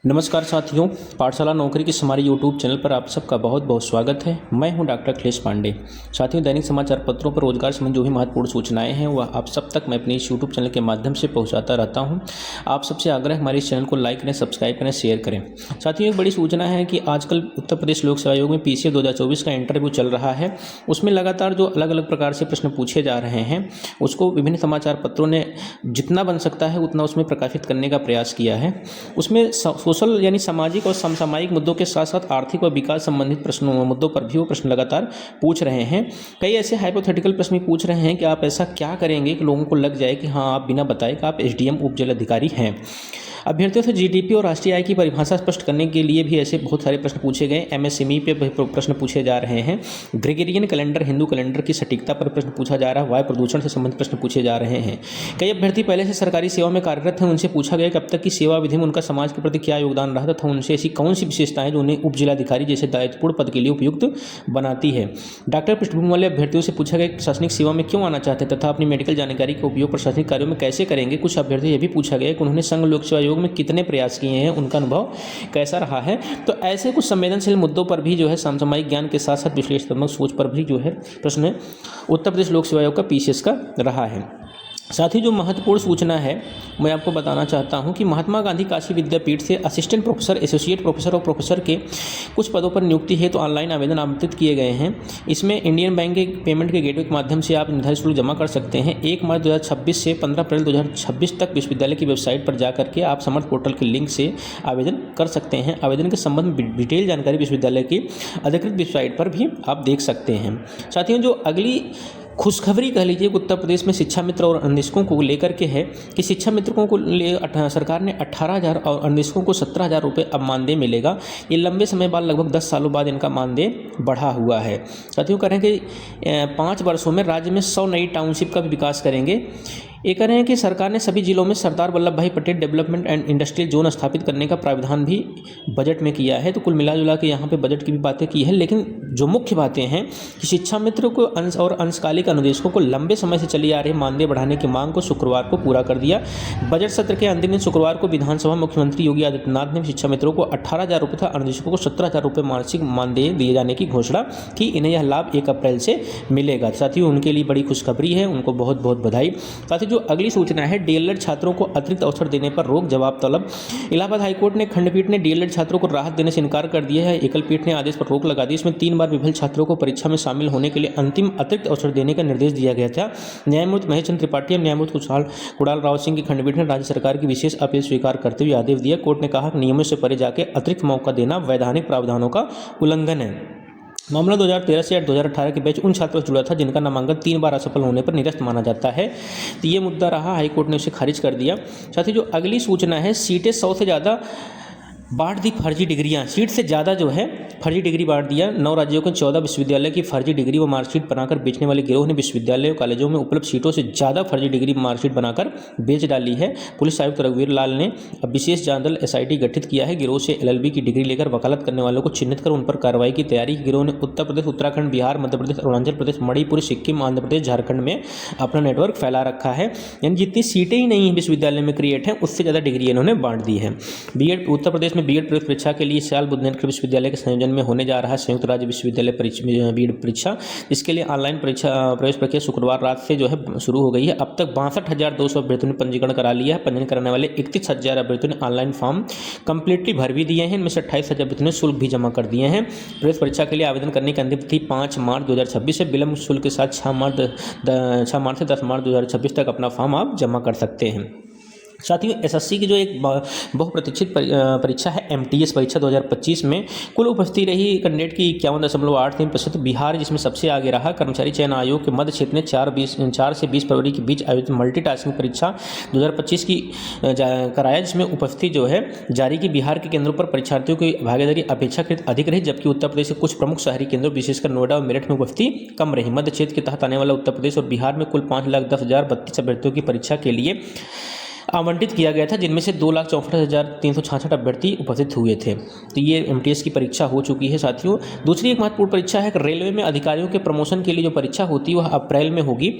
नमस्कार साथियों, पाठशाला नौकरी की हमारे यूट्यूब चैनल पर आप सबका बहुत बहुत स्वागत है। मैं हूं डॉक्टर अखिलेश पांडे। साथियों, दैनिक समाचार पत्रों पर रोजगार संबंधी जो भी महत्वपूर्ण सूचनाएं हैं वह आप सब तक मैं अपने इस यूट्यूब चैनल के माध्यम से पहुंचाता रहता हूं। आप सबसे आग्रह हमारे इस चैनल को लाइक करें, सब्सक्राइब करें, शेयर करें। साथियों, एक बड़ी सूचना है कि आजकल उत्तर प्रदेश लोक सेवा आयोग में PCF 2024 का इंटरव्यू चल रहा है। उसमें लगातार जो अलग अलग प्रकार से प्रश्न पूछे जा रहे हैं उसको विभिन्न समाचार पत्रों ने जितना बन सकता है उतना उसमें प्रकाशित करने का प्रयास किया है। उसमें सोशल यानी सामाजिक और समसामयिक मुद्दों के साथ साथ आर्थिक और विकास संबंधित प्रश्नों मुद्दों पर भी वो प्रश्न लगातार पूछ रहे हैं। कई ऐसे हाइपोथेटिकल प्रश्न पूछ रहे हैं कि आप ऐसा क्या करेंगे कि लोगों को लग जाए कि हाँ, आप बिना बताए कि आप SDM उप जिला अधिकारी हैं। अभ्यर्थियों से GDP और राष्ट्रीय आय की परिभाषा स्पष्ट करने के लिए भी ऐसे बहुत सारे प्रश्न पूछे गए। MSME पे प्रश्न पूछे जा रहे हैं। ग्रेगोरियन कैलेंडर, हिंदू कैलेंडर की सटीकता पर प्रश्न पूछा जा रहा है। वायु प्रदूषण से संबंधित प्रश्न पूछे जा रहे हैं। कई अभ्यर्थी पहले से सरकारी सेवा में कार्यरत हैं। उनसे पूछा गया कि अब तक की सेवा विधि में उनका समाज के प्रति क्या योगदान रहा तथा उनसे ऐसी कौन सी विशेषताएं जो उन्हें उप जिलाधिकारी जैसे दायित्वपूर्ण पद के लिए उपयुक्त बनाती है। डॉक्टर पृष्ठभूमि वाले अभ्यर्थियों से पूछा गया कि प्रशासनिक सेवा में क्यों आना चाहते तथा अपनी मेडिकल जानकारी का उपयोग प्रशासनिक कार्यों में कैसे करेंगे। कुछ अभ्यर्थी यह भी पूछा गया कि उन्होंने संघ लोक सेवा आयोग में कितने प्रयास किए हैं, उनका अनुभव कैसा रहा है। तो ऐसे कुछ संवेदनशील मुद्दों पर भी जो है समसामयिक ज्ञान के साथ साथ विश्लेषणात्मक सोच पर भी जो है प्रश्न उत्तर प्रदेश लोक सेवा आयोग का PCS का रहा है। साथ ही जो महत्वपूर्ण सूचना है मैं आपको बताना चाहता हूं कि महात्मा गांधी काशी विद्यापीठ से असिस्टेंट प्रोफेसर, एसोसिएट प्रोफेसर और प्रोफेसर के कुछ पदों पर नियुक्ति है तो ऑनलाइन आवेदन आमंत्रित किए गए हैं। इसमें इंडियन बैंक के पेमेंट के गेटवे के माध्यम से आप निर्धारित शुल्क जमा कर सकते हैं। 1 मार्च 2026 से 15 अप्रैल 2026 तक विश्वविद्यालय की वेबसाइट पर जाकर के आप समर्थ पोर्टल के लिंक से आवेदन कर सकते हैं। आवेदन के संबंध में डिटेल जानकारी विश्वविद्यालय की अधिकृत वेबसाइट पर भी आप देख सकते हैं। साथियों, जो अगली खुशखबरी कह लीजिए उत्तर प्रदेश में शिक्षा मित्र और अन्वेषकों को लेकर के है कि शिक्षा मित्रों को सरकार ने 18,000 और अन्वेषकों को 17,000 रुपये अब मानदेय मिलेगा। ये लंबे समय बाद लगभग 10 सालों बाद इनका मानदेय बढ़ा हुआ है। साथियों, कह रहे हैं कि 5 वर्षों में राज्य में 100 नई टाउनशिप का भी विकास करेंगे। ये कह रहे हैं कि सरकार ने सभी जिलों में सरदार वल्लभ भाई Patel development and industrial zone स्थापित करने का प्रावधान भी बजट में किया है। तो कुल मिला जुला के यहाँ पे बजट की भी बातें की है, लेकिन जो मुख्य बातें हैं कि शिक्षा मित्र को अंश और अंशकालिक अनुदेशकों को लंबे समय से चली आ रही मानदेय बढ़ाने की मांग को शुक्रवार को पूरा कर दिया। बजट सत्र के अंतिम दिन शुक्रवार को विधानसभा मुख्यमंत्री योगी आदित्यनाथ ने शिक्षा मित्रों को 18,000 रुपये तथा अनुदेशकों को 17,000 रुपये मासिक मानदेय दिए जाने की घोषणा की। इन्हें यह लाभ 1 अप्रैल से मिलेगा। साथियों, उनके लिए बड़ी खुशखबरी है, उनको बहुत बहुत बधाई। साथ ही जो अगली सूचना है, DLED छात्रों को अतिरिक्त अवसर देने पर रोक, जवाब तलब। इलाहाबाद हाईकोर्ट ने खंडपीठ ने DLED छात्रों को राहत देने से इनकार कर दिया है। एकल पीठ ने आदेश पर रोक लगा दी। इसमें 3 बार विफल छात्रों को परीक्षा में शामिल होने के लिए अंतिम अतिरिक्त अवसर देने का निर्देश दिया गया था। न्यायमूर्ति महेश चंद्र त्रिपाठी और न्यायमूर्ति कुणाल राव सिंह की खंडपीठ ने राज्य सरकार की विशेष अपील स्वीकार करते हुए आदेश दिया। कोर्ट ने कहा कि नियमों से परे जाके अतिरिक्त मौका देना वैधानिक प्रावधानों का उल्लंघन है। मामला 2013 से 2018 के बैच उन छात्रों से जुड़ा था जिनका नामांकन 3 बार असफल होने पर निरस्त माना जाता है। तो ये मुद्दा रहा, हाईकोर्ट ने उसे खारिज कर दिया। साथ ही जो अगली सूचना है, सीटें 100 से ज़्यादा बांट दी फर्जी डिग्रियां। सीट से ज़्यादा जो है फर्जी डिग्री बांट दिया। 9 राज्यों के 14 विश्वविद्यालय की फर्जी डिग्री व मार्कशीट बनाकर बेचने वाले गिरोह ने विश्वविद्यालयों कॉलेजों में उपलब्ध सीटों से ज़्यादा फर्जी डिग्री मार्कशीट बनाकर बेच डाली है। पुलिस आयुक्त रघुवीर लाल ने अब विशेष जांच दल SIT गठित किया है। गिरोह से LLB की डिग्री लेकर वकालत करने वालों को चिन्हित कर उन पर कार्रवाई की तैयारी। गिरोह ने उत्तर प्रदेश, उत्तराखंड, बिहार, मध्य प्रदेश, अरुणाचल प्रदेश, मणिपुर, सिक्किम, आंध्र प्रदेश, झारखंड में अपना नेटवर्क फैला रखा है। यानी जितनी सीटें ही नहीं विश्वविद्यालय में क्रिएट हैं उससे ज़्यादा डिग्री इन्होंने बांट दी है। BEd उत्तर प्रदेश में BEd प्रवेश परीक्षा के लिए इस साल बुंदेलखंड विश्वविद्यालय के संयोजन में होने जा रहा है संयुक्त राज्य विश्वविद्यालय BEd परीक्षा। इसके लिए ऑनलाइन प्रवेश प्रक्रिया शुक्रवार रात से जो है शुरू हो गई है। अब तक 62,200 अभ्यर्थियों ने पंजीकरण करा लिया है। पंजीकरण कराने वाले 31,000 अभ्यर्थियों ने ऑनलाइन फॉर्म कंप्लीटली भर भी दिए हैं। इनमें से 28,000 अभ्यर्थियों ने शुल्क भी जमा कर दिए हैं। प्रवेश परीक्षा के लिए आवेदन करने की अंतिम तिथि 5 मार्च 2026 है। विलंब शुल्क के साथ 6 मार्च से 10 मार्च 2026 तक अपना फॉर्म आप जमा कर सकते हैं। साथियों, SSC की जो एक बहुप्रतीक्षित परीक्षा है MTS परीक्षा 2025 में कुल उपस्थिति रही कैंडिडेट की 51.83%। बिहार जिसमें सबसे आगे रहा। कर्मचारी चयन आयोग के मध्य क्षेत्र ने 4 से 20 फरवरी के बीच आयोजित मल्टीटास्किंग परीक्षा 2025 की कराया, जिसमें उपस्थिति जो है जारी की। बिहार के केंद्रों पर परीक्षार्थियों की भागीदारी अपेक्षाकृत अधिक रही, जबकि उत्तर प्रदेश के कुछ प्रमुख शहरी केंद्रों विशेषकर नोएडा और मेरठ में उपस्थिति कम रही। मध्य क्षेत्र के तहत आने वाला उत्तर प्रदेश और बिहार में कुल 5,10,032 अभ्यर्थियों की परीक्षा के लिए आवंटित किया गया था, जिनमें से 2,64,366 अभ्यर्थी उपस्थित हुए थे। तो ये एमटीएस की परीक्षा हो चुकी है साथियों। दूसरी एक महत्वपूर्ण परीक्षा है कि रेलवे में अधिकारियों के प्रमोशन के लिए जो परीक्षा होती है वह अप्रैल में होगी।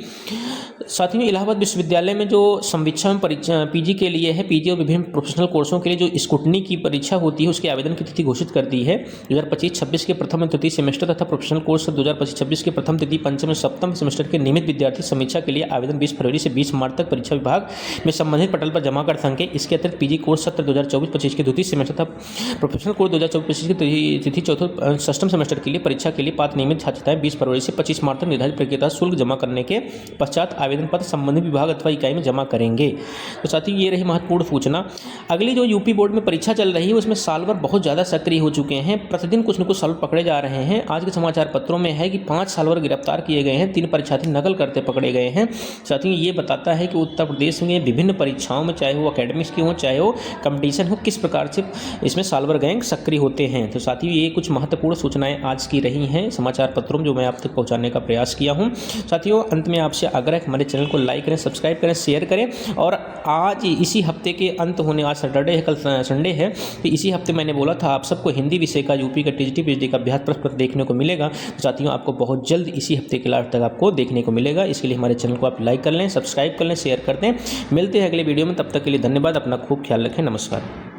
साथियों, इलाहाबाद विश्वविद्यालय में जो संवीक्षा में परीक्षा पीजी के लिए है, पीजी और विभिन्न प्रोफेशनल कोर्सों के लिए जो स्क्रूटनी की परीक्षा होती है उसके आवेदन की तिथि घोषित कर दी है। 2025-26 के प्रथम और तृतीय सेमेस्टर तथा प्रोफेशनल कोर्स 2025-26 के प्रथम, तृतीय, पंचम और सप्तम सेमेस्टर के नियमित विद्यार्थी समीक्षा के लिए आवेदन 20 फरवरी से 20 मार्च तक परीक्षा विभाग में संबंधित पटल पर जमा कर सकें। इसके अतिरिक्त पीजी कोर्स सत्र 2024-25 के द्वितीय सेमेस्टर तथा प्रोफेशनल कोर्स 2024-25 की तिथि चौथे षष्ठम सेमेस्टर के लिए परीक्षा के लिए पात्र नियमित छात्राएं 20 फरवरी से 25 मार्च तक निर्धारित प्रक्रिया के तहत शुल्क जमा करने के पश्चात आवेदन पत्र संबंधित विभाग अथवा इकाई में जमा करेंगे। तो साथियों, ये रही महत्वपूर्ण सूचना। अगली जो यूपी बोर्ड में परीक्षा चल रही है उसमें साल भर बहुत ज़्यादा सक्रिय हो चुके हैं, प्रतिदिन कुछ न कुछ सवाल पकड़े जा रहे हैं। आज के समाचार पत्रों में है कि 5 साल भर गिरफ्तार किए गए हैं, 3 परीक्षार्थी नकल करते पकड़े गए हैं। साथियों, ये बताता है कि उत्तर प्रदेश में विभिन्न परीक्षाओं में, चाहे वो अकेडमिक्स की हो, चाहे वो कंपटीशन हो, किस प्रकार से इसमें साल भर गैंग सक्रिय होते हैं। तो साथियों, ये कुछ महत्वपूर्ण सूचनाएं आज की रही हैं समाचार पत्रों में, जो मैं आप तक पहुँचाने का प्रयास किया हूँ। साथियों, अंत में आपसे आग्रह हमारे चैनल को लाइक करें, सब्सक्राइब करें, शेयर करें। और आज इसी हफ्ते के अंत होने, आज सैटरडे है, कल संडे है, तो इसी हफ्ते मैंने बोला था आप सबको हिंदी विषय का यूपी का टीजीटी पीएचडी का अभ्यास प्रश्न पत्र देखने को मिलेगा। तो साथियों, आपको बहुत जल्द इसी हफ्ते के लास्ट तक आपको देखने को मिलेगा। इसके लिए हमारे चैनल को आप लाइक कर लें, सब्सक्राइब कर लें, शेयर कर दें। मिलते हैं अगले वीडियो में, तब तक के लिए धन्यवाद। अपना खूब ख्याल रखें। नमस्कार।